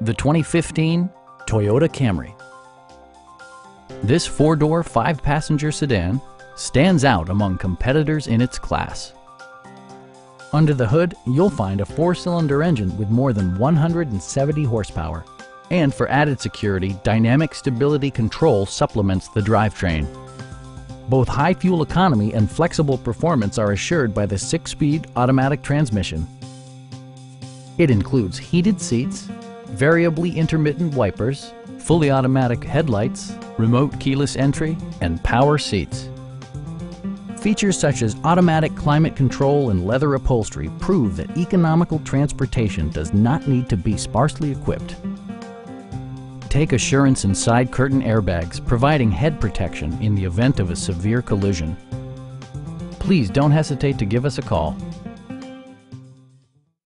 the 2015 Toyota Camry. This four-door, five-passenger sedan stands out among competitors in its class. Under the hood, you'll find a four-cylinder engine with more than 170 horsepower. And for added security, Dynamic Stability Control supplements the drivetrain. Both high fuel economy and flexible performance are assured by the 6-speed automatic transmission. It includes heated seats, variably intermittent wipers, fully automatic headlights, remote keyless entry, and power seats. Features such as automatic climate control and leather upholstery prove that economical transportation does not need to be sparsely equipped. Take assurance in side curtain airbags, providing head protection in the event of a severe collision. Please don't hesitate to give us a call.